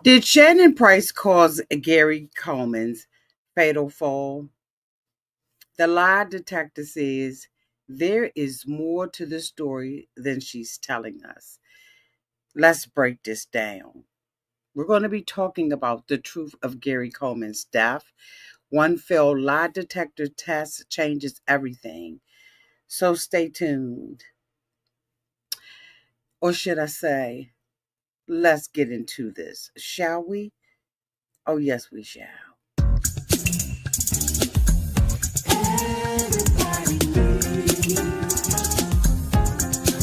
Did Shannon Price cause Gary Coleman's fatal fall? The lie detector says there is more to the story than she's telling us. Let's break this down. We're going to be talking about the truth of Gary Coleman's death. One failed lie detector test changes everything. So stay tuned. Or should I say, let's get into this, shall we? Oh, yes, we shall.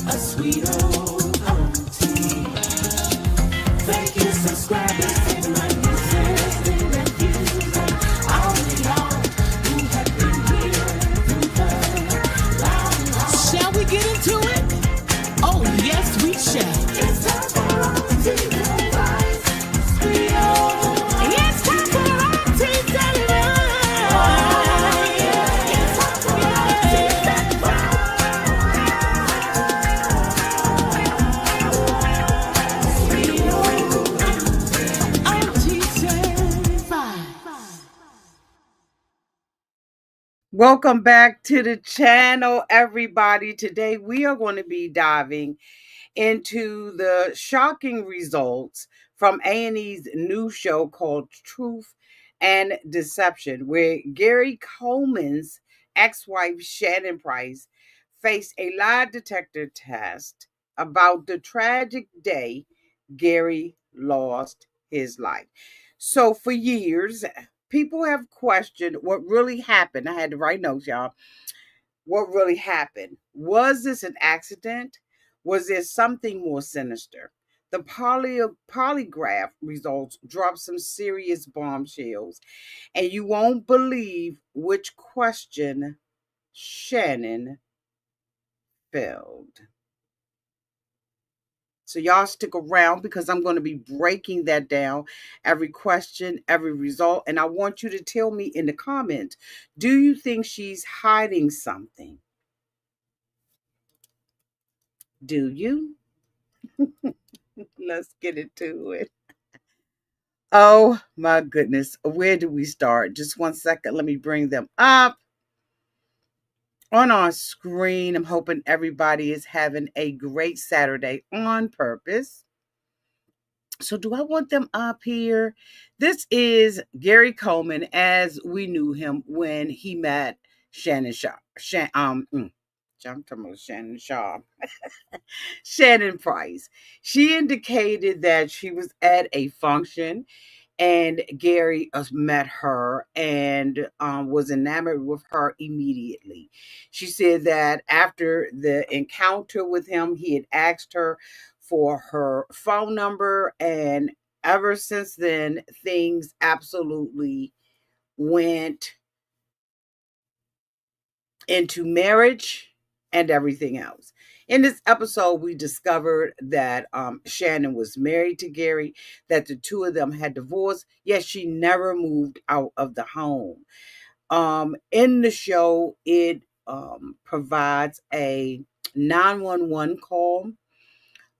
A sweet old auntie. Thank you, subscribers, and my nieces and nephews, and all of y'all who have been here through the long haul. Shall we get into it? Oh, yes, we shall. It's time for Auntie Advice. Sweet old auntie. It's time for Auntie Advice. Oh, yeah. It's time for Auntie Advice. Welcome back to the channel, everybody. Today we are going to be diving into the shocking results from A&E's new show called Truth and Deception, where Gary Coleman's ex-wife Shannon Price faced a lie detector test about the tragic day Gary lost his life. So for years, people have questioned what really happened. I had to write notes, y'all. What really happened? Was this an accident? Was there something more sinister? The polygraph results dropped some serious bombshells, and you won't believe which question Shannon failed. So y'all stick around because I'm going to be breaking that down, every question, every result, and I want you to tell me in the comments, do you think she's hiding something? Do you? Let's get into it. Oh my goodness. Where do we start? Just one second. Let me bring them up on our screen. I'm hoping everybody is having a great Saturday on purpose. So, do I want them up here? This is Gary Coleman as we knew him when he met Shannon Shaw. I'm talking about Shannon Shaw. Shannon Price. She indicated that she was at a function and Gary met her and was enamored with her immediately. She said that after the encounter with him, he had asked her for her phone number, and ever since then, things absolutely went into marriage and everything else. In this episode, we discovered that Shannon was married to Gary, that the two of them had divorced, yet she never moved out of the home. In the show, it provides a 911 call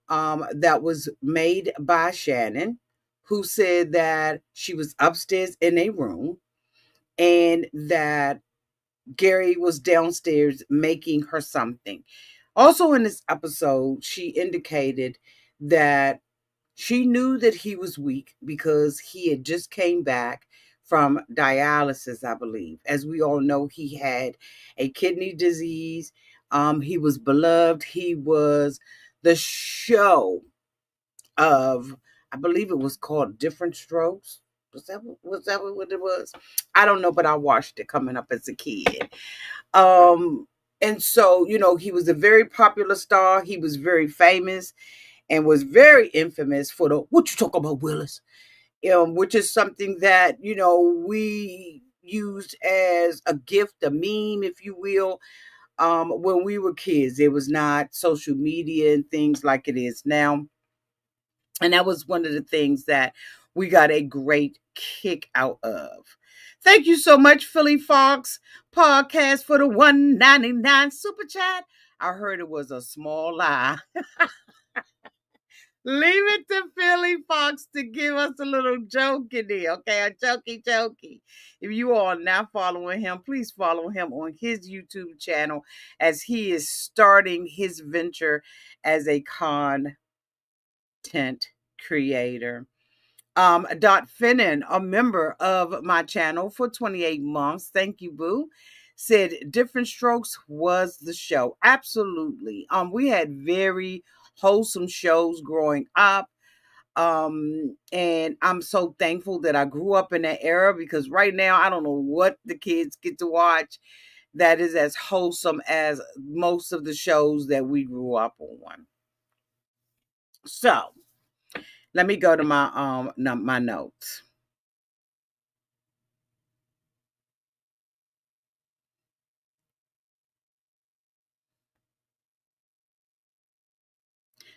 that was made by Shannon, who said that she was upstairs in a room and that Gary was downstairs making her something. Also, in this episode, she indicated that she knew that he was weak because he had just came back from dialysis, I believe. As we all know, he had a kidney disease. He was beloved. He was the show of, I believe it was called Diff'rent Strokes. Was that what it was? I don't know, but I watched it coming up as a kid. Um, and so, he was a very popular star. He was very famous and was very infamous for the "what you talk about, Willis," which is something that we used as a gift, a meme, if you will. When we were kids, it was not social media and things like it is now. And that was one of the things that we got a great kick out of. Thank you so much, Philly Fox Podcast, for the 199 super chat. I heard it was a small lie. Leave it to Philly Fox Strokes to give us a little joke in there, okay? A jokey. If you are not following him, please follow him on his YouTube channel as he is starting his venture as a content creator. Dot Finnan, a member of my channel for 28 months. Thank you, Boo. Said Diff'rent Strokes was the show. Absolutely. We had very wholesome shows growing up. And I'm so thankful that I grew up in that era because right now I don't know what the kids get to watch that is as wholesome as most of the shows that we grew up on. So let me go to my notes.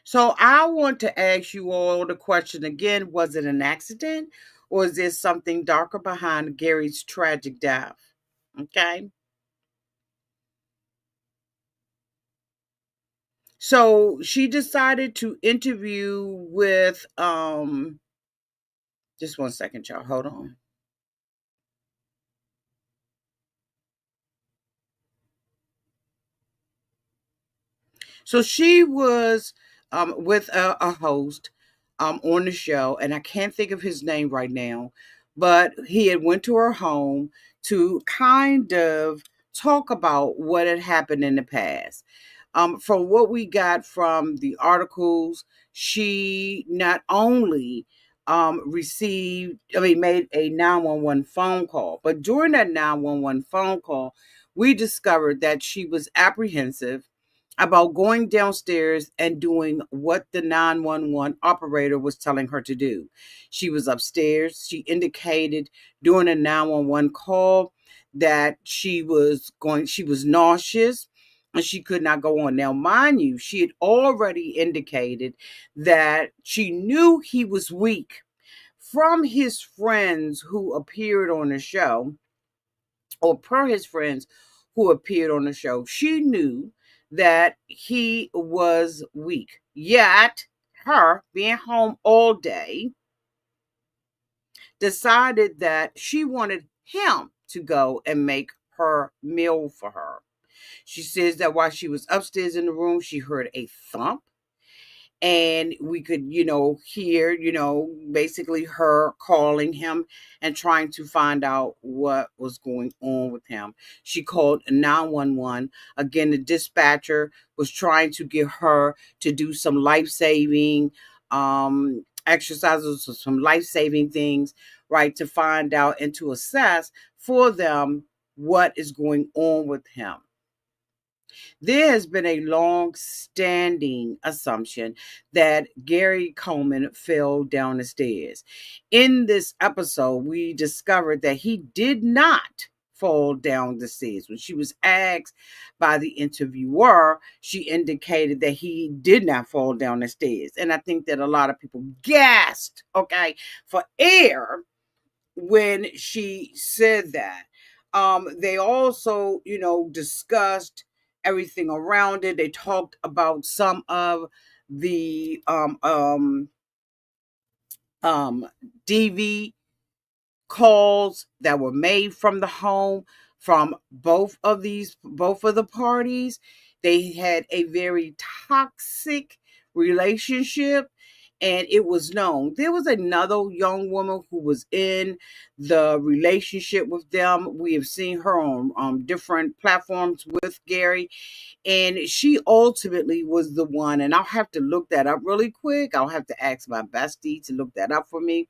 So I want to ask you all the question again. Was it an accident or is there something darker behind Gary's tragic death? Okay. So she decided to interview with just one second, y'all. Hold on. So she was with a host on the show, and I can't think of his name right now, but he had went to her home to kind of talk about what had happened in the past. From what we got from the articles, she not only made a 911 phone call, but during that 911 phone call, we discovered that she was apprehensive about going downstairs and doing what the 911 operator was telling her to do. She was upstairs. She indicated during a 911 call that she was nauseous and she could not go on. Now, mind you, she had already indicated that she knew he was weak from his friends who appeared on the show, or per his friends who appeared on the show. She knew that he was weak. Yet, her being home all day decided that she wanted him to go and make her meal for her. She says that while she was upstairs in the room, she heard a thump and we could hear basically her calling him and trying to find out what was going on with him. She called 911. Again, the dispatcher was trying to get her to do some life-saving exercises or some life-saving things, right, to find out and to assess for them what is going on with him. There has been a long standing assumption that Gary Coleman fell down the stairs. In this episode, we discovered that he did not fall down the stairs. When she was asked by the interviewer, she indicated that he did not fall down the stairs. And I think that a lot of people gasped, okay, for air when she said that. They also, discussed everything around it. They talked about some of the um, DV calls that were made from the home from both of the parties. They had a very toxic relationship, and it was known. There was another young woman who was in the relationship with them. We have seen her on different platforms with Gary, and she ultimately was the one. And I'll have to look that up really quick. I'll have to ask my bestie to look that up for me,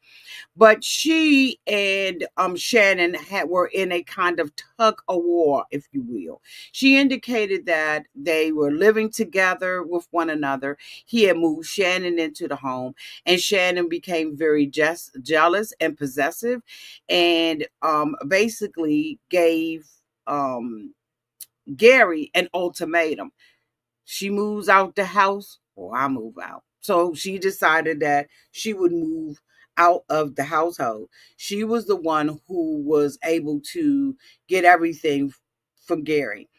but she and Shannon were in a kind of tug of war, if you will. She indicated that they were living together with one another. He had moved Shannon into the home, and Shannon became very jealous and possessive, and basically gave Gary an ultimatum: she moves out the house or I move out. So she decided that she would move out of the household. She was the one who was able to get everything from Gary.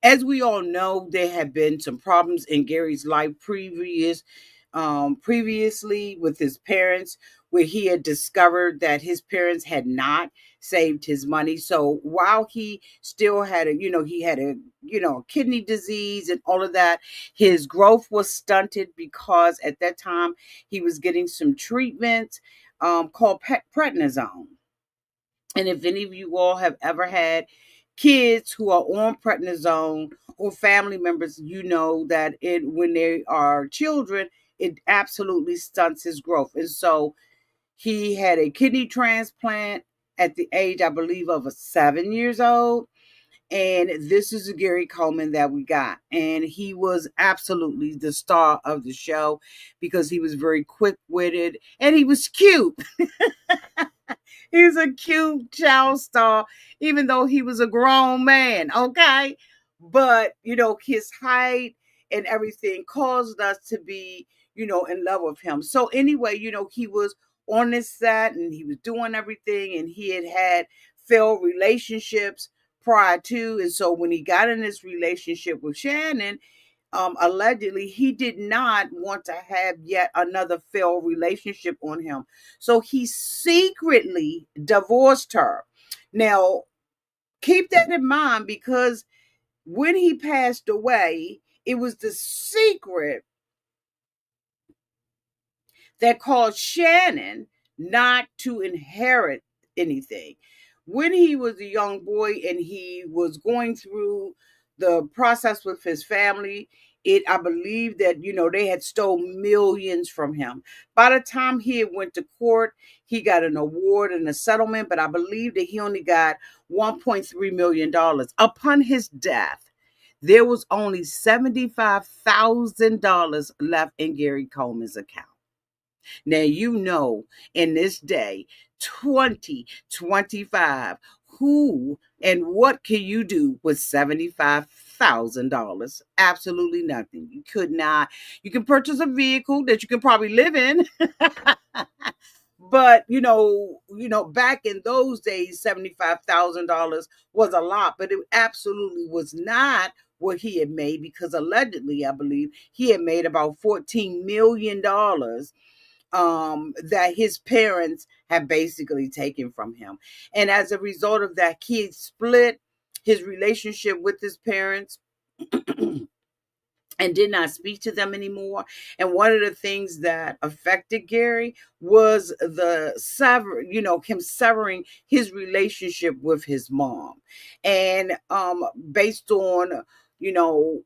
As we all know, there had been some problems in Gary's life previous. previously with his parents, where he had discovered that his parents had not saved his money. So while he still had he had a, kidney disease and all of that, his growth was stunted because at that time he was getting some treatment called prednisone. And if any of you all have ever had kids who are on prednisone or family members, you know that when they are children, it absolutely stunts his growth. And so he had a kidney transplant at the age, I believe, of 7 years old. And this is the Gary Coleman that we got. And he was absolutely the star of the show because he was very quick witted and he was cute. He's a cute child star, even though he was a grown man, okay? But, his height and everything caused us to be, in love with him. So, anyway, he was on this set and he was doing everything and he had failed relationships prior to. And so, when he got in this relationship with Shannon, allegedly he did not want to have yet another failed relationship on him, so he secretly divorced her. Now keep that in mind, because when he passed away, it was the secret that caused Shannon not to inherit anything. When he was a young boy and he was going through the process with his family, I believe that, they had stole millions from him. By the time he had went to court, he got an award and a settlement, but I believe that he only got $1.3 million. Upon his death, there was only $75,000 left in Gary Coleman's account. Now, in this day, 2025, who and what can you do with $75,000? Absolutely nothing. You could not. You can purchase a vehicle that you can probably live in. But back in those days, $75,000 was a lot, but it absolutely was not what he had made, because allegedly, I believe he had made about $14 million that his parents have basically taken from him. And as a result of that, he split his relationship with his parents and did not speak to them anymore. And one of the things that affected Gary was him severing his relationship with his mom. And based on, you know,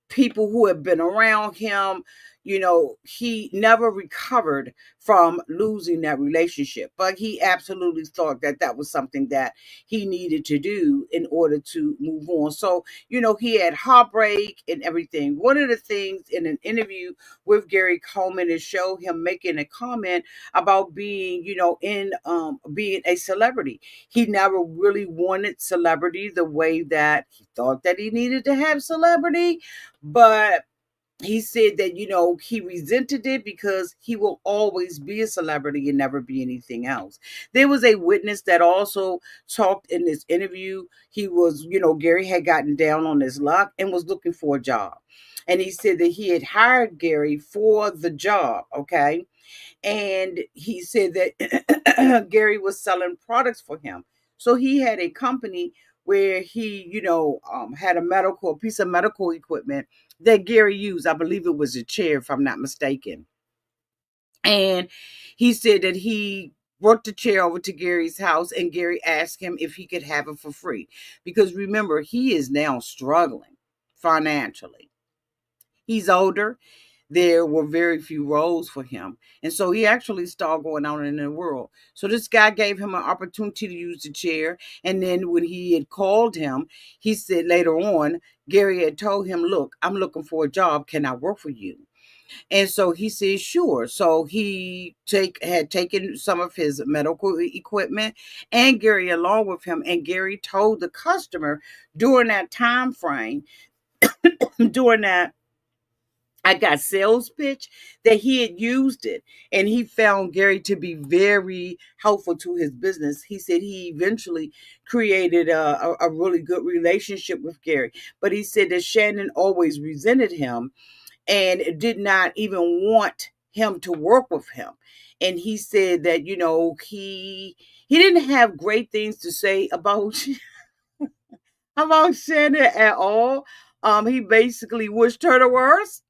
people who have been around him, he never recovered from losing that relationship. But he absolutely thought that that was something that he needed to do in order to move on. So, he had heartbreak and everything. One of the things in an interview with Gary Coleman is show him making a comment about being, being a celebrity. He never really wanted celebrity the way that he thought that he needed to have celebrity. But he said that, he resented it because he will always be a celebrity and never be anything else. There was a witness that also talked in this interview. He was, Gary had gotten down on his luck and was looking for a job. And he said that he had hired Gary for the job, okay? And he said that Gary was selling products for him. So he had a company where he, had a piece of medical equipment that Gary used. I believe it was a chair, if I'm not mistaken. And he said that he brought the chair over to Gary's house and Gary asked him if he could have it for free. Because remember, he is now struggling financially. He's older. There were very few roles for him. And so he actually started going out in the world. So this guy gave him an opportunity to use the chair. And then when he had called him, he said later on, Gary had told him, look, I'm looking for a job. Can I work for you? And so he said, sure. So he had taken some of his medical equipment and Gary along with him. And Gary told the customer during that time frame, during that I got sales pitch, that he had used it, and he found Gary to be very helpful to his business. He said he eventually created a really good relationship with Gary, but he said that Shannon always resented him and did not even want him to work with him. And he said that, he didn't have great things to say about about Shannon at all. He basically wished her the worst.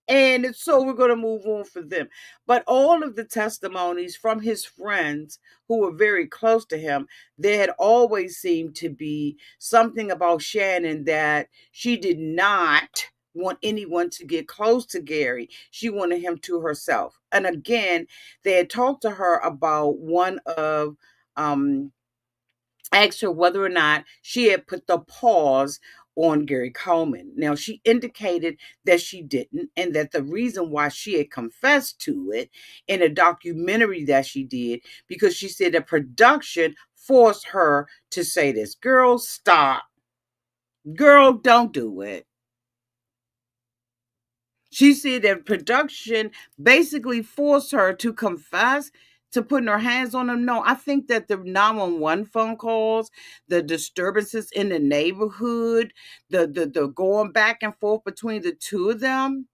And so we're going to move on for them. But all of the testimonies from his friends who were very close to him, there had always seemed to be something about Shannon that she did not want anyone to get close to Gary. She wanted him to herself. And again, they had talked to her about one of asked her whether or not she had put the pause on Gary Coleman. Now, she indicated that she didn't, and that the reason why she had confessed to it in a documentary that she did, because she said that production forced her to say this. Girl, stop. Girl, don't do it. She said that production basically forced her to confess to putting her hands on him. No, I think that the 911 phone calls, the disturbances in the neighborhood, the going back and forth between the two of them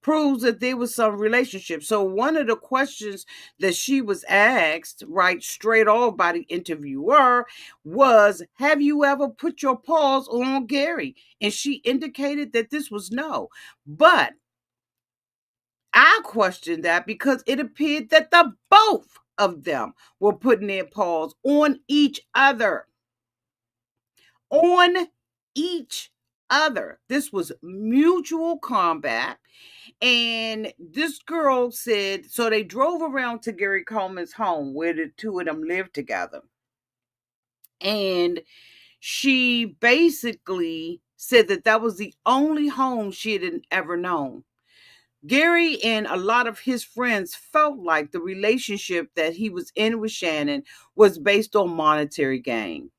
proves that there was some relationship. So one of the questions that she was asked right straight off by the interviewer was, have you ever put your paws on Gary? And she indicated that this was no. But I questioned that because it appeared that the both of them were putting their paws on each other. On each other. This was mutual combat. And this girl said, so they drove around to Gary Coleman's home where the two of them lived together. And she basically said that that was the only home she had ever known. Gary and a lot of his friends felt like the relationship that he was in with Shannon was based on monetary gain.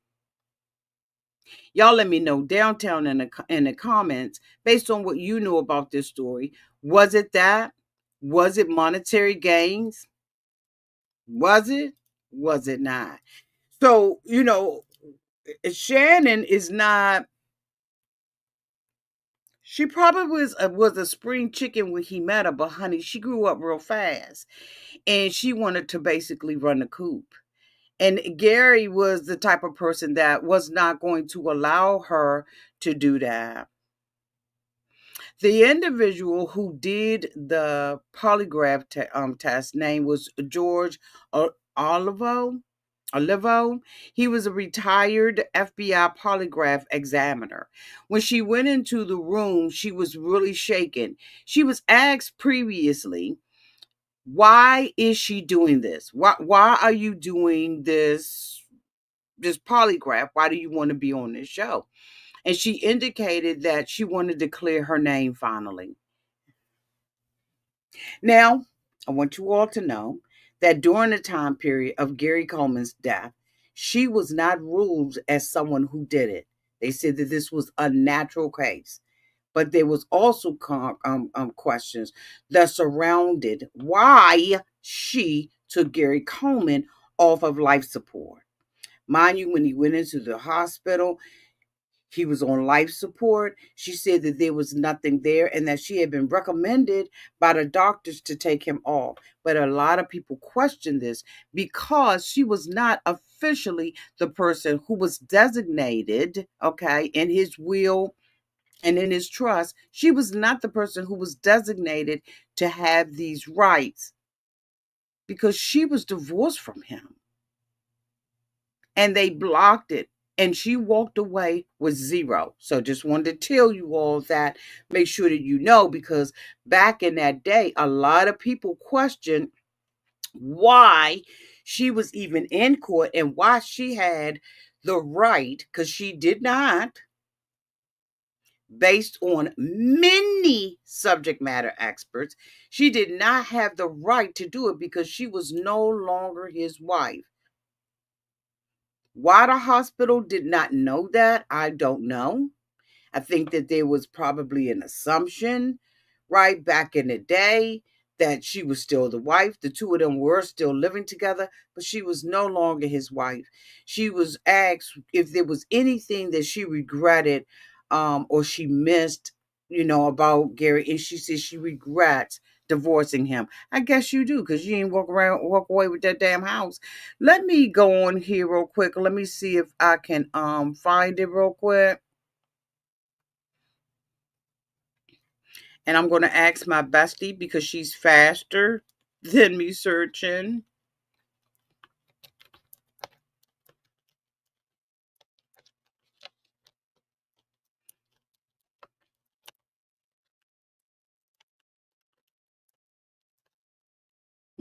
Y'all let me know downtown in the comments, based on what you know about this story. Was it that? Was it monetary gains? Was it? Was it not? So, Shannon is not. She probably was a spring chicken when he met her, but honey, she grew up real fast, and she wanted to basically run the coop. And Gary was the type of person that was not going to allow her to do that. The individual who did the polygraph test name was George Olivo. Olivo. He was a retired FBI polygraph examiner. When she went into the room, she was really shaken. She was asked previously, why is she doing this? Why are you doing this polygraph? Why do you want to be on this show? And she indicated that she wanted to clear her name finally. Now, I want you all to know that during the time period of Gary Coleman's death, she was not ruled as someone who did it. They said that this was a natural case. But there was also questions that surrounded why she took Gary Coleman off of life support. Mind you, when he went into the hospital, he was on life support. She said that there was nothing there and that she had been recommended by the doctors to take him off. But a lot of people questioned this because she was not officially the person who was designated, okay, in his will and in his trust. She was not the person who was designated to have these rights because she was divorced from him. And they blocked it. And she walked away with zero. So just wanted to tell you all that. Make sure that you know, because back in that day, a lot of people questioned why she was even in court and why she had the right, because she did not, based on many subject matter experts, she did not have the right to do it because she was no longer his wife. Why the hospital did not know that, I don't know. I think that there was probably an assumption, right, back in the day that she was still the wife. The two of them were still living together, but she was no longer his wife. She was asked if there was anything that she regretted or she missed. about Gary, and she says she regrets divorcing him. I guess you do, because you ain't walk away with that damn house. Let me go on here real quick. Let me see if I can find it real quick. And I'm gonna ask my bestie because she's faster than me searching.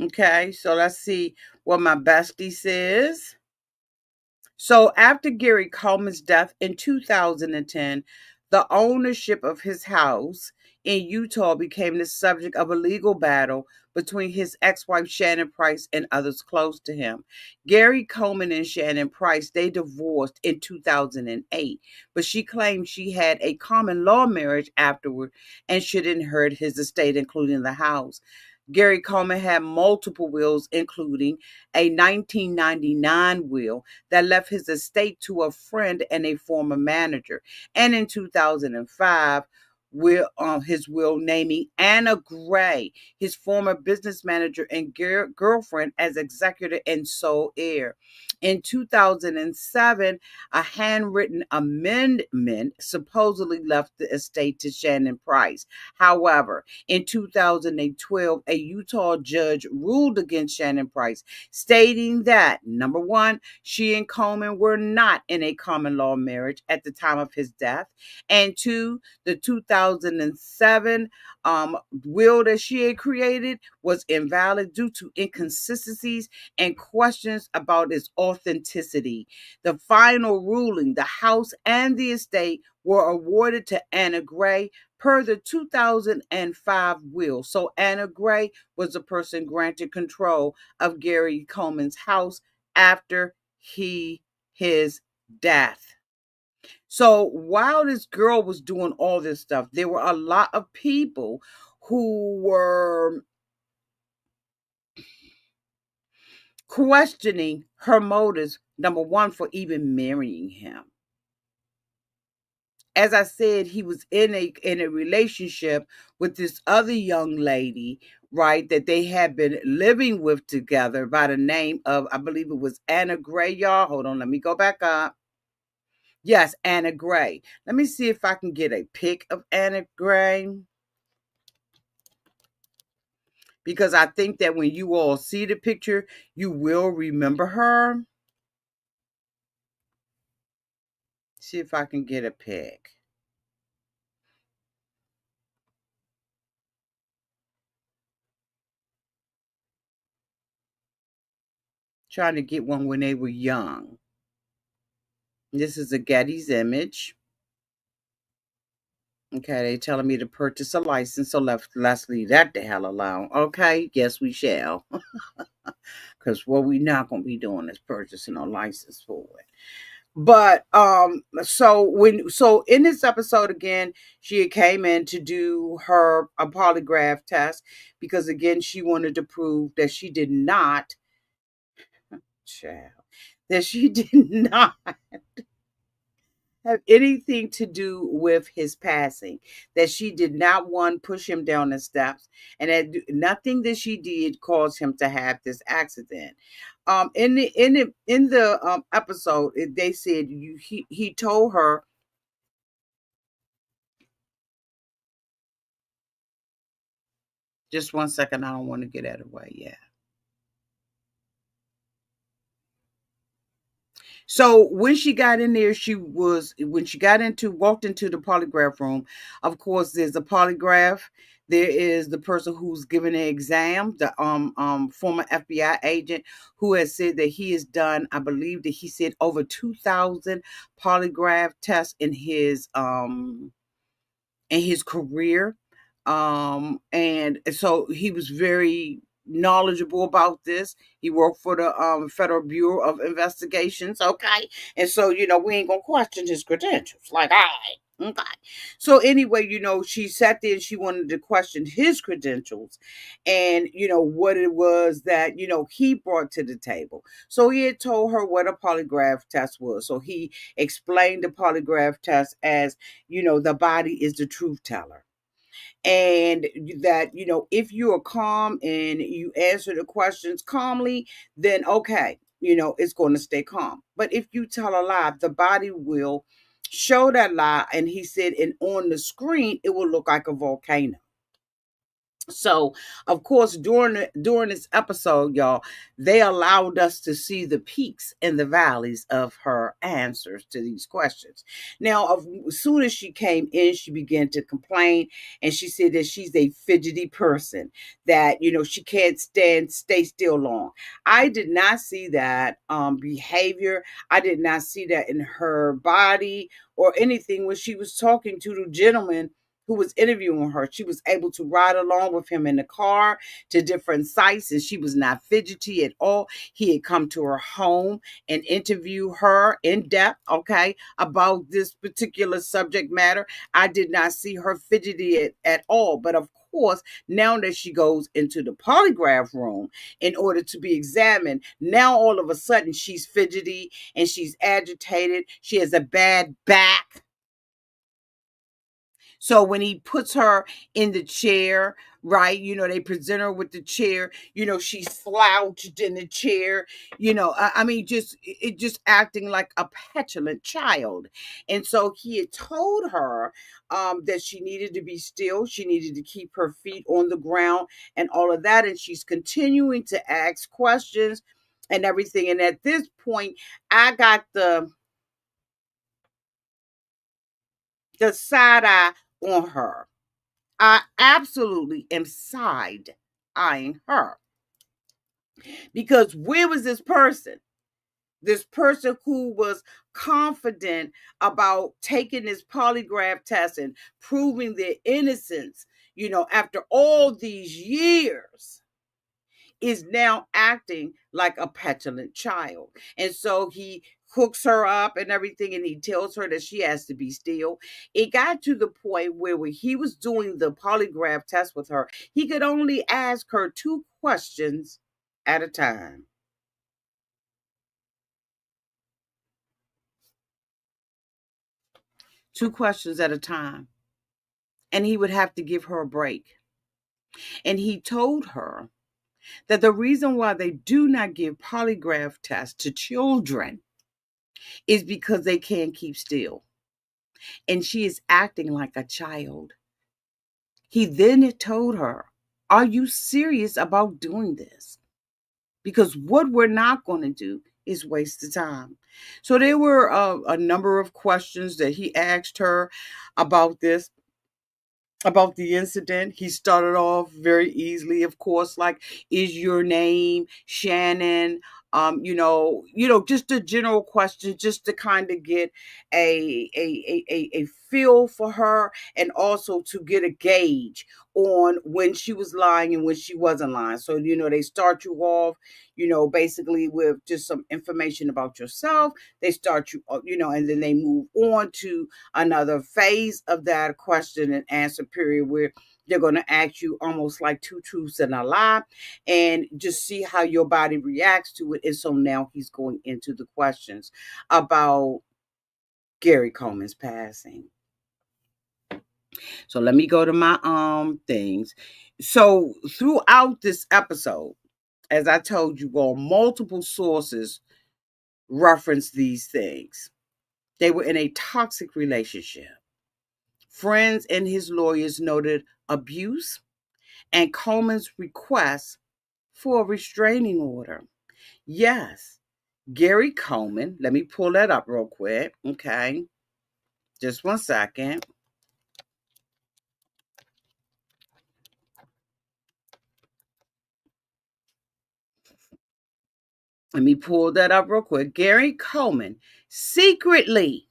Okay, so let's see what my bestie says. So after Gary Coleman's death in 2010, the ownership of his house in Utah became the subject of a legal battle between his ex-wife Shannon Price and others close to him. Gary Coleman and Shannon Price, they divorced in 2008, but she claimed she had a common law marriage afterward and should inherit his estate, including the house. Gary Coleman had multiple wills, including a 1999 will that left his estate to a friend and a former manager. And in 2005, his will naming Anna Gray, his former business manager and girlfriend, as executor and sole heir. In 2007, a handwritten amendment supposedly left the estate to Shannon Price. However, in 2012, a Utah judge ruled against Shannon Price, stating that, number one, she and Coleman were not in a common law marriage at the time of his death, and two, the 2007 will that she had created was invalid due to inconsistencies and questions about its authenticity. The final ruling, the house and the estate were awarded to Anna Gray per the 2005 will. So Anna Gray was the person granted control of Gary Coleman's house after his death. So while this girl was doing all this stuff, there were a lot of people who were questioning her motives, number one, for even marrying him. As I said, he was in a relationship with this other young lady, right, that they had been living with together by the name of, I believe it was Anna Gray, y'all. Hold on, let me go back up. Yes, Anna Gray. Let me see if I can get a pic of Anna Gray. Because I think that when you all see the picture, you will remember her. See if I can get a pic. Trying to get one when they were young. This is a Getty's image. Okay, they telling me to purchase a license, so let's leave that the hell alone. Okay, yes, we shall. Because what we not gonna be doing is purchasing a license for it. But so in this episode again, she came in to do her a polygraph test because again she wanted to prove that she did not, child, that she did not have anything to do with his passing, that she did not one push him down the steps, and that nothing that she did caused him to have this accident. In the episode, they said he told her. Just one second, I don't want to get out of the way. Yeah. So when she got in there, when she walked into the polygraph room, of course, there's a polygraph. There is the person who's giving the exam, the former FBI agent who has said that he has done, I believe that he said over 2,000 polygraph tests in his career. And so he was very knowledgeable about this. He worked for the Federal Bureau of Investigations. Okay. And so, we ain't gonna question his credentials. Like, all right. Okay. So anyway, she sat there and she wanted to question his credentials and, what it was that, he brought to the table. So he had told her what a polygraph test was. So he explained the polygraph test as, the body is the truth teller, and that if you are calm and you answer the questions calmly, then okay, it's going to stay calm. But if you tell a lie, the body will show that lie, and he said, and on the screen it will look like a volcano. So, of course, during this episode, y'all, they allowed us to see the peaks and the valleys of her answers to these questions. Now, as soon as she came in, she began to complain, and she said that she's a fidgety person, that she can't stay still long. I did not see that behavior. I did not see that in her body or anything when she was talking to the gentleman who was interviewing her. She was able to ride along with him in the car to different sites, and she was not fidgety at all. He had come to her home and interview her in depth, okay, about this particular subject matter. I did not see her fidgety at all. But of course, now that she goes into the polygraph room in order to be examined, now all of a sudden she's fidgety and she's agitated. She has a bad back. So when he puts her in the chair, right, they present her with the chair, she's slouched in the chair, I mean, just acting like a petulant child. And so he had told her that she needed to be still, she needed to keep her feet on the ground and all of that. And she's continuing to ask questions and everything. And at this point, I got the side eye on her. I absolutely am side eyeing her, because where was this person? This person who was confident about taking this polygraph test and proving their innocence, after all these years, is now acting like a petulant child. And so he hooks her up and everything, and he tells her that she has to be still. It got to the point where when he was doing the polygraph test with her, he could only ask her two questions at a time. Two questions at a time. And he would have to give her a break. And he told her that the reason why they do not give polygraph tests to children is because they can't keep still. And she is acting like a child. He then told her, are you serious about doing this? Because what we're not going to do is waste the time. So there were a number of questions that he asked her about this, about the incident. He started off very easily, of course, like, is your name Shannon? Just a general question, just to kind of get a feel for her, and also to get a gauge on when she was lying and when she wasn't lying. So, they start you off, basically with just some information about yourself. They start you, and then they move on to another phase of that question and answer period, where they're going to ask you almost like two truths and a lie, and just see how your body reacts to it. And so now he's going into the questions about Gary Coleman's passing. So let me go to my things. So throughout this episode, as I told you all, multiple sources reference these things. They were in a toxic relationship. Friends and his lawyers noted abuse and Coleman's request for a restraining order. Yes, Gary Coleman, let me pull that up real quick. Okay, just one second. Let me pull that up real quick. Gary Coleman secretly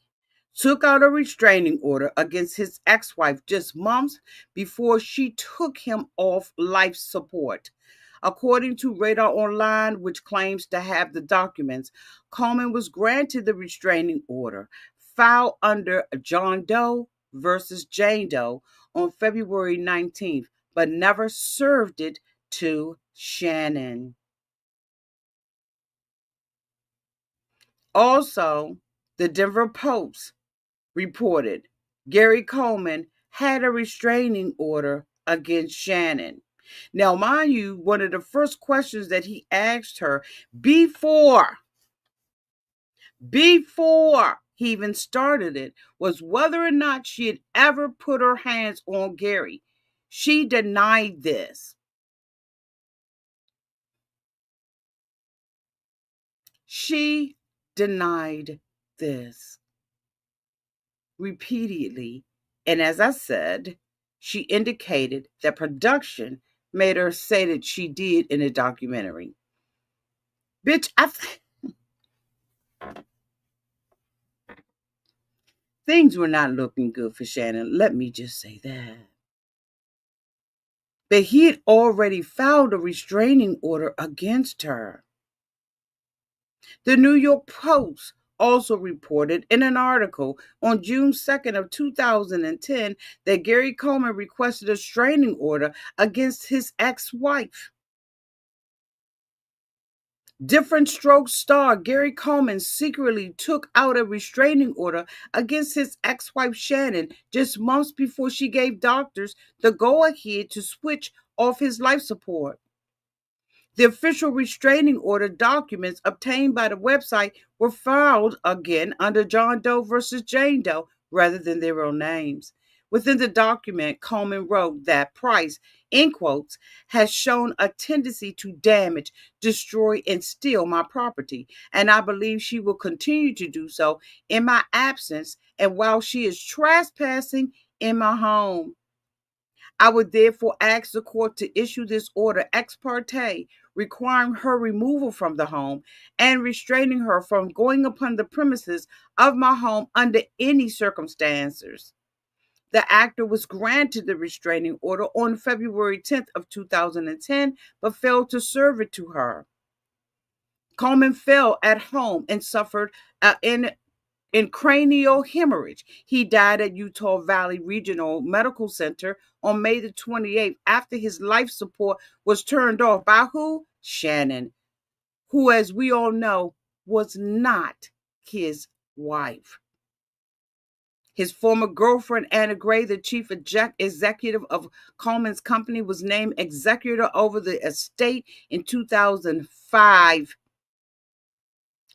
took out a restraining order against his ex-wife just months before she took him off life support. According to Radar Online, which claims to have the documents, Coleman was granted the restraining order filed under John Doe versus Jane Doe on February 19th, but never served it to Shannon. Also, the Denver Post reported Gary Coleman had a restraining order against Shannon. Now, mind you, one of the first questions that he asked her before he even started it was whether or not she had ever put her hands on Gary. She denied this. She denied this repeatedly. And as I said, she indicated that production made her say that she did in a documentary. Bitch, things were not looking good for Shannon. Let me just say that. But he had already filed a restraining order against her. The New York Post also reported in an article on June 2nd of 2010 that Gary Coleman requested a restraining order against his ex-wife. Diff'rent Strokes star Gary Coleman secretly took out a restraining order against his ex-wife Shannon just months before she gave doctors the go-ahead to switch off his life support. The official restraining order documents obtained by the website were filed again under John Doe versus Jane Doe rather than their real names. Within the document, Coleman wrote that Price, in quotes, has shown a tendency to damage, destroy, and steal my property, and I believe she will continue to do so in my absence and while she is trespassing in my home. I would therefore ask the court to issue this order ex parte, requiring her removal from the home and restraining her from going upon the premises of my home under any circumstances. The actor was granted the restraining order on February 10th of 2010, but failed to serve it to her. Coleman fell at home and suffered in cranial hemorrhage. He died at Utah Valley Regional Medical Center on May the 28th after his life support was turned off by who? Shannon, who, as we all know, was not his wife. His former girlfriend, Anna Gray, the chief executive of Coleman's company, was named executor over the estate in 2005,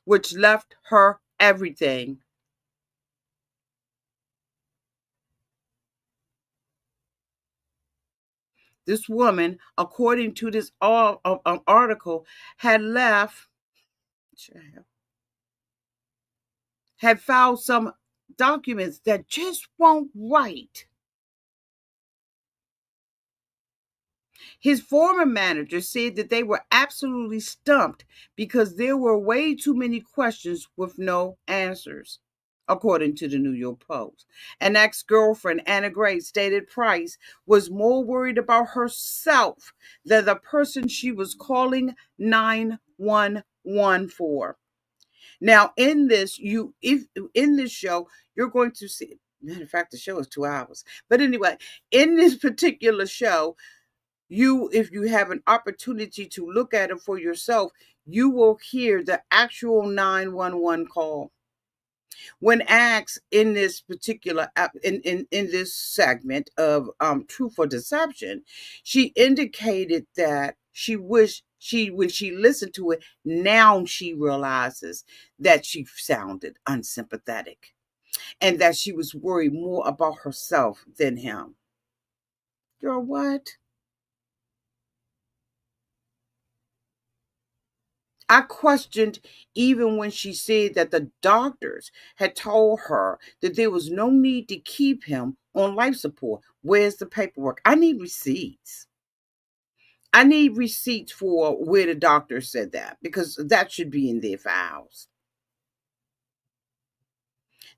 which left her everything. This woman, according to this article, had left, had filed some documents that just won't right. His former manager said that they were absolutely stumped because there were way too many questions with no answers, according to the New York Post. An ex-girlfriend, Anna Gray, stated Price was more worried about herself than the person she was calling 911 for. Now, in this, if in this show, you're going to see. Matter of fact, the show is 2 hours. But anyway, in this particular show, if you have an opportunity to look at it for yourself, you will hear the actual 911 call. When asked in this particular in this segment of Truth or Deception, she indicated that she wished when she listened to it, now she realizes that she sounded unsympathetic and that she was worried more about herself than him. Girl, what? I questioned even when she said that the doctors had told her that there was no need to keep him on life support. Where's the paperwork? I need receipts. I need receipts for where the doctor said that because that should be in their files.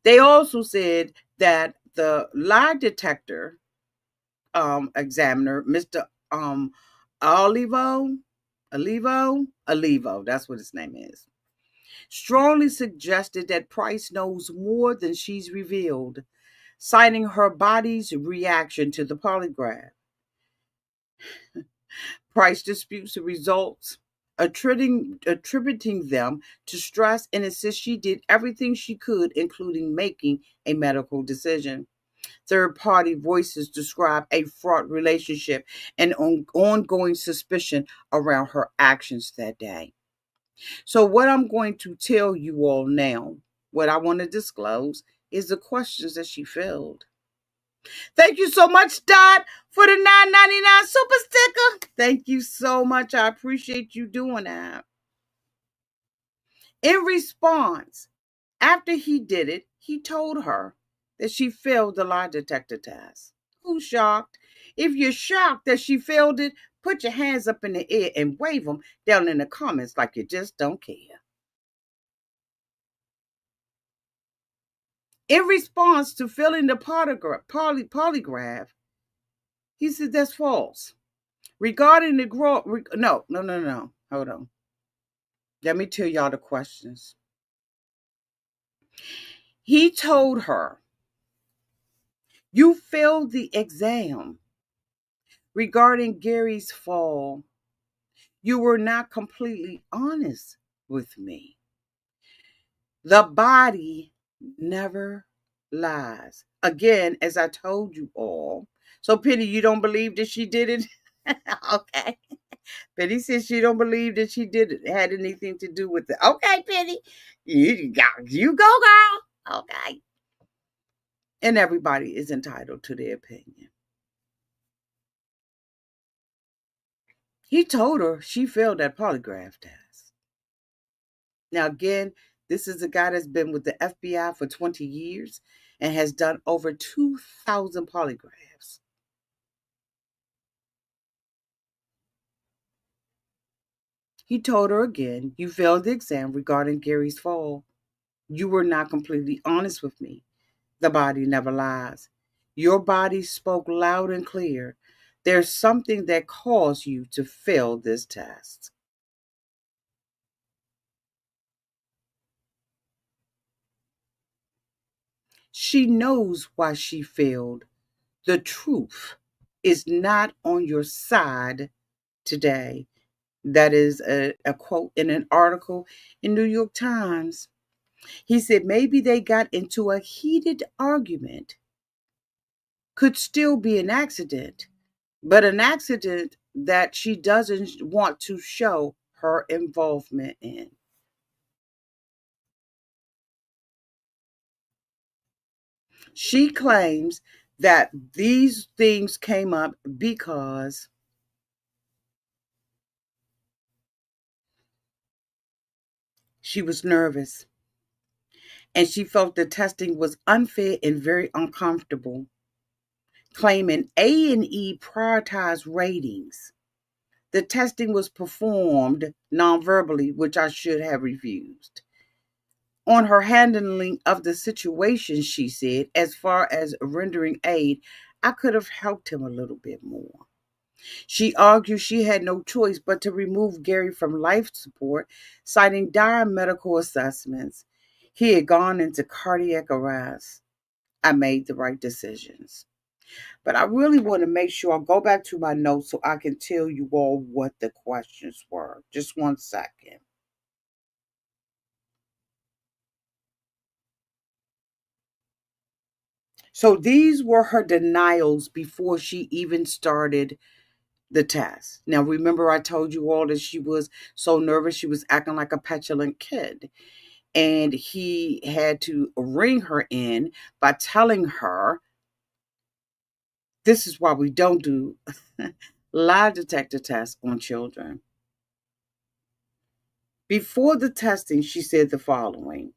They also said that the lie detector examiner, Mr. Olivo, that's what his name is, strongly suggested that Price knows more than she's revealed. citing her body's reaction to the polygraph. Price disputes the results, attributing them to stress, and insists she did everything she could, including making a medical decision. Third party voices describe a fraught relationship and ongoing suspicion around her actions that day. So, what I'm going to tell you all now, what I want to disclose, is the questions that she filled. Thank you so much, Dot, for the $9.99 super sticker. Thank you so much. I appreciate you doing that. In response, after he did it, he told her that she failed the lie detector test. Who's shocked? If you're shocked that she failed it, put your hands up in the air and wave them down in the comments like you just don't care. In response to failing the polygraph, he said that's false. Regarding the no. Hold on. Let me tell y'all the questions. He told her, you failed the exam. Regarding Gary's fall, you were not completely honest with me. The body never lies. Again, as I told you all. So, Penny, you don't believe that she did it? Okay. Penny says she don't believe that she did it, had anything to do with it. Okay, Penny. You go, girl. Okay. And everybody is entitled to their opinion. He told her she failed that polygraph test. Now, again, this is a guy that's been with the FBI for 20 years and has done over 2,000 polygraphs. He told her again, you failed the exam regarding Gary's fall. You were not completely honest with me. The body never lies. Your body spoke loud and clear. There's something that caused you to fail this test. She knows why she failed. The truth is not on your side today. That is a quote in an article in New York Times. He said maybe they got into a heated argument. Could still be an accident, but an accident that she doesn't want to show her involvement in. She claims that these things came up because she was nervous and she felt the testing was unfair and very uncomfortable, claiming A&E prioritized ratings. The testing was performed non-verbally, which I should have refused. On her handling of the situation, she said, as far as rendering aid, I could have helped him a little bit more. She argued she had no choice but to remove Gary from life support, citing dire medical assessments. He had gone into cardiac arrest. I made the right decisions. But I really want to make sure I go back to my notes so I can tell you all what the questions were. Just 1 second. So these were her denials before she even started the test. Now, remember, I told you all that she was so nervous, she was acting like a petulant kid. And he had to ring her in by telling her, this is why we don't do lie detector tests on children. Before the testing, she said the following.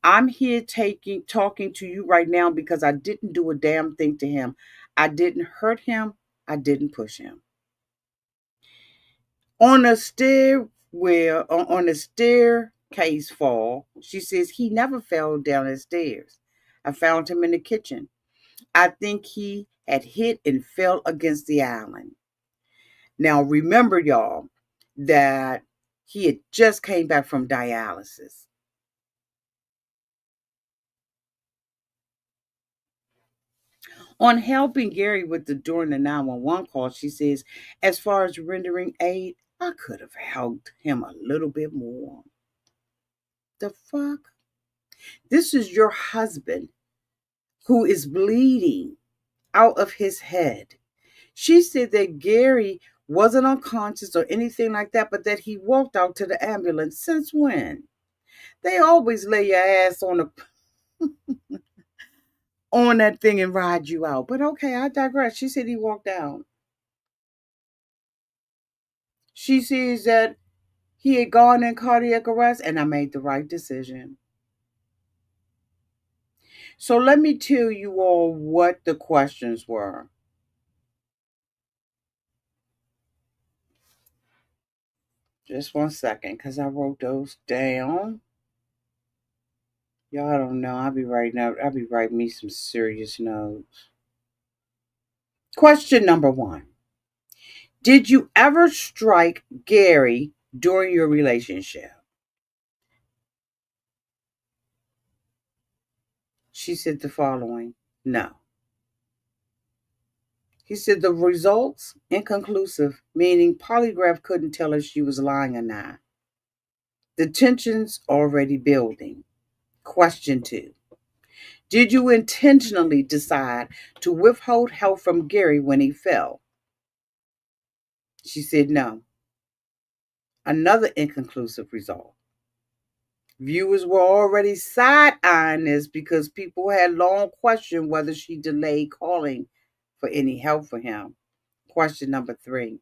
I'm here talking to you right now because I didn't do a damn thing to him. I didn't hurt him. I didn't push him. On a staircase fall, she says he never fell down the stairs. I found him in the kitchen. I think he had hit and fell against the island. Now remember, y'all, that he had just came back from dialysis. On helping Gary with the during the 911 call, she says, as far as rendering aid, I could have helped him a little bit more. The fuck? This is your husband who is bleeding out of his head. She said that Gary wasn't unconscious or anything like that, but that he walked out to the ambulance. Since when? They always lay your ass on that thing and ride you out. But okay, I digress. She said he walked out. She says that he had gone in cardiac arrest and I made the right decision. So let me tell you all what the questions were. Just one second, because I wrote those down. Y'all don't know. I'll be writing me some serious notes. Question number one. Did you ever strike Gary during your relationship? She said the following. No. He said the results inconclusive, meaning Polygraph couldn't tell if she was lying or not. The tension's already building. Question two. Did you intentionally decide to withhold help from Gary when he fell? She said no. Another inconclusive result. Viewers were already side-eyeing this because people had long questioned whether she delayed calling for any help for him. Question number three.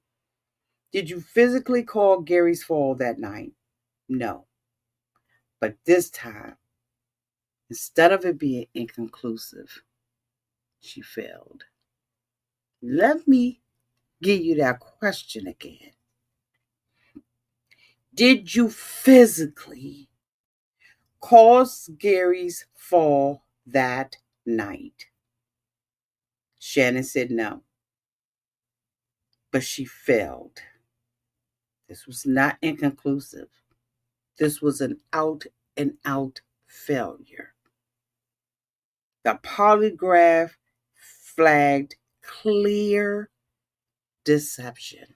Did you physically call Gary's fall that night? No. But this time, instead of it being inconclusive, she failed. Let me give you that question again. Did you physically cause Gary's fall that night? Shannon said no, but she failed. This was not inconclusive. This was an out and out failure. The polygraph flagged clear deception.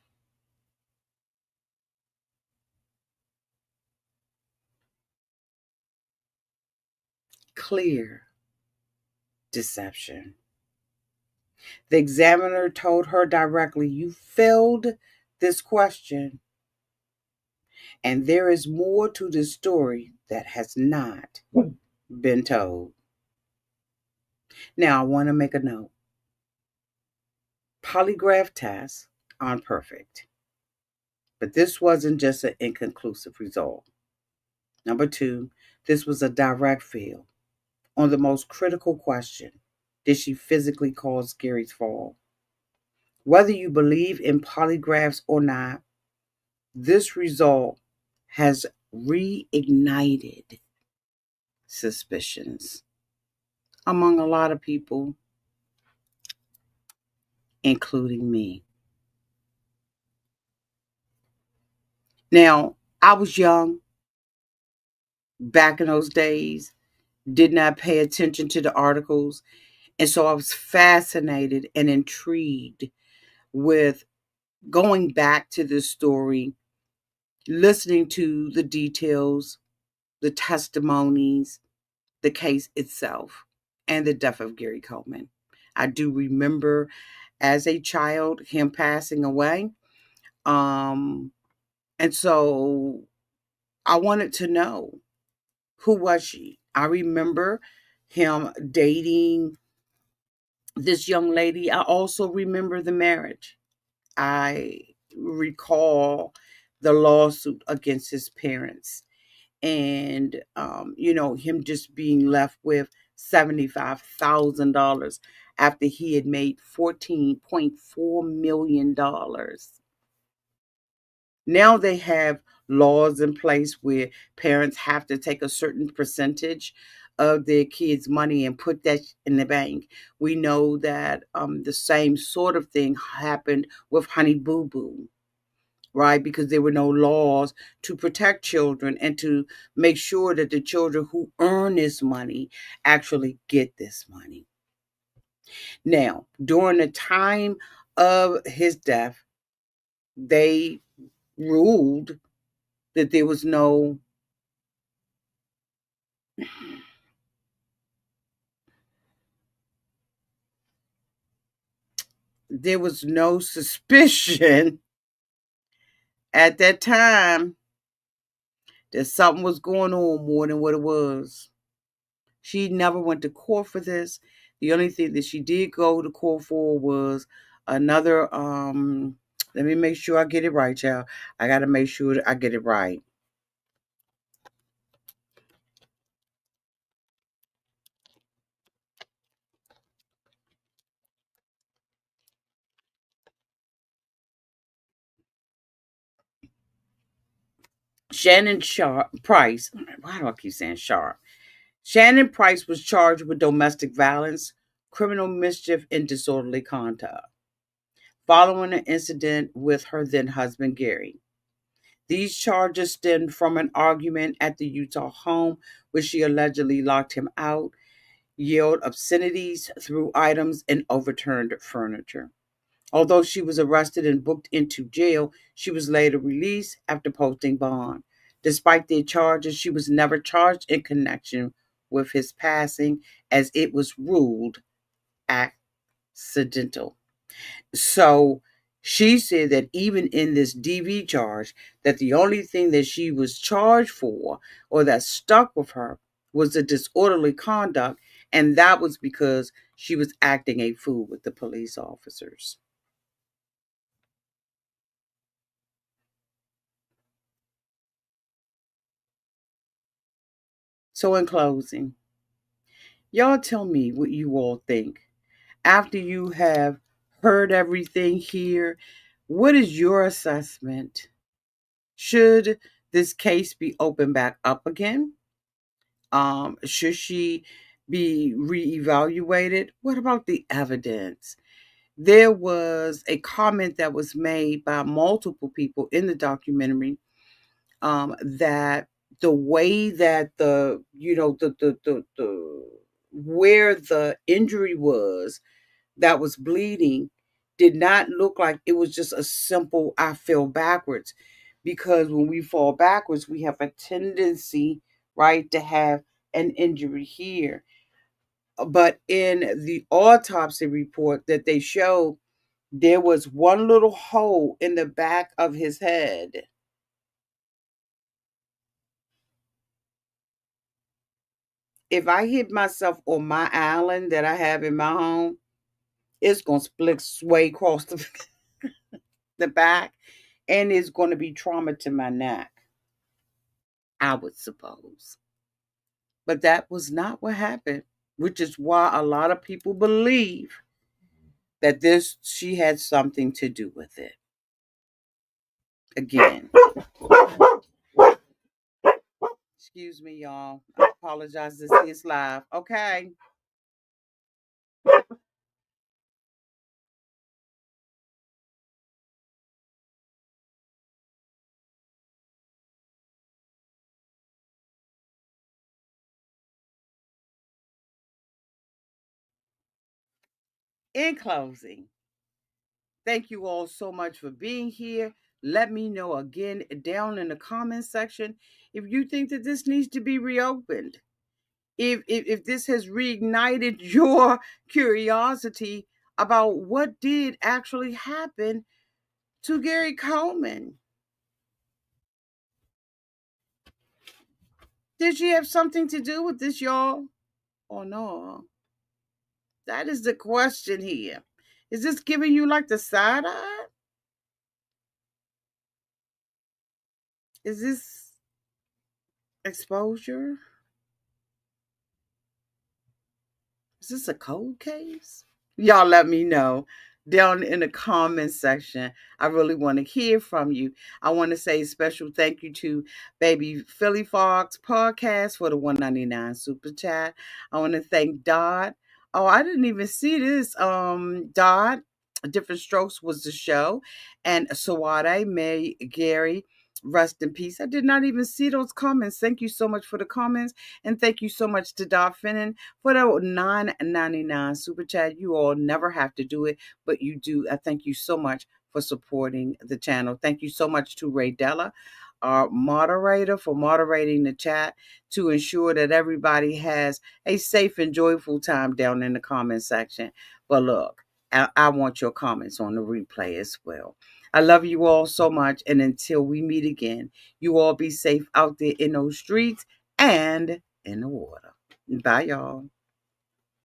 Clear deception. The examiner told her directly, you failed this question, and there is more to this story that has not been told. Now, I want to make a note. Polygraph tests aren't perfect, but this wasn't just an inconclusive result. Number two, this was a direct fail on the most critical question. Did she physically cause Gary's fall? Whether you believe in polygraphs or not, this result has reignited suspicions among a lot of people, including me. Now, I was young back in those days, did not pay attention to the articles, and so I was fascinated and intrigued with going back to this story, listening to the details, the testimonies, the case itself, and the death of Gary Coleman. I do remember as a child him passing away. Um, and so I wanted to know, who was she? I remember him dating this young lady. I also remember the marriage. I recall the lawsuit against his parents and him just being left with $75,000 after he had made $14.4 million. Now they have laws in place where parents have to take a certain percentage of their kids' money and put that in the bank. We know that the same sort of thing happened with Honey Boo Boo, right? Because there were no laws to protect children and to make sure that the children who earn this money actually get this money. Now, during the time of his death, they ruled that there was no suspicion at that time that something was going on more than what it was. She never went to court for this. The only thing that she did go to court for was another let me make sure I get it right, y'all. I gotta make sure that I get it right. Price. Why do I keep saying Sharp? Shannon Price was charged with domestic violence, criminal mischief, and disorderly conduct following an incident with her then husband, Gary. These charges stemmed from an argument at the Utah home where she allegedly locked him out, yelled obscenities, threw items, and overturned furniture. Although she was arrested and booked into jail, she was later released after posting bond. Despite their charges, she was never charged in connection with his passing as it was ruled accidental. So she said that even in this DV charge, that the only thing that she was charged for or that stuck with her was the disorderly conduct, and that was because she was acting a fool with the police officers. So, in closing, y'all tell me what you all think. After you have heard everything here, what is your assessment? Should this case be opened back up again? Should she be reevaluated? What about the evidence? There was a comment that was made by multiple people in the documentary, that the way that the where the injury was that was bleeding did not look like it was just a simple I fell backwards, because when we fall backwards we have a tendency, right, to have an injury here. But in the autopsy report that they showed, there was one little hole in the back of his head. If I hit myself on my island that I have in my home, it's gonna split sway across the back, and it's gonna be trauma to my neck, I would suppose. But that was not what happened, which is why a lot of people believe that this she had something to do with it. Again, excuse me, y'all. I apologize. This is live. Okay. In closing, thank you all so much for being here. Let me know again down in the comment section if you think that this needs to be reopened. If this has reignited your curiosity about what did actually happen to Gary Coleman. Did she have something to do with this, y'all? Or no? That is the question here. Is this giving you like the side eye? Is this exposure? Is this a cold case? Y'all let me know down in the comment section. I really want to hear from you. I want to say a special thank you to Baby Philly Fox Podcast for the 199 super chat. I want to thank Dot. Oh, I didn't even see this. Dot. Diff'rent Strokes was the show. And Sawade, May, Gary, Rest in peace. I did not even see those comments. Thank you so much for the comments. And thank you so much to Doc Finnan for the $9.99 super chat. You all never have to do it, but you do. I thank you so much for supporting the channel. Thank you so much to Ray Della, our moderator, for moderating the chat to ensure that everybody has a safe and joyful time down in the comment section. But look, I want your comments on the replay as well. I love you all so much. And until we meet again, you all be safe out there in those streets and in the water. Bye, y'all.